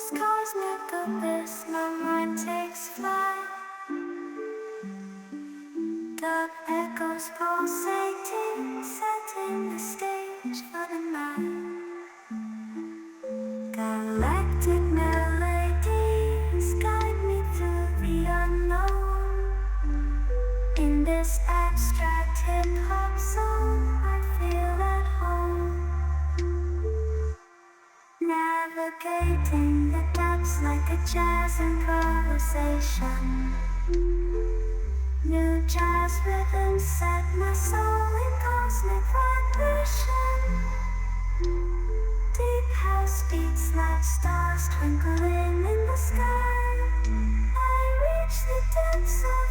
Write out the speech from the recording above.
this cosmic abyss, my mind takes flight. Dark echoes pulsating, setting the stage for the night. Galactic melodies guide me through the unknown. In this abstract hip-hop song, I feel at home. Navigating the depths like a jazz improvisation. New jazz rhythms set my soul in cosmic vibration. Deep house beats like stars twinkling in the sky. I reach the depths of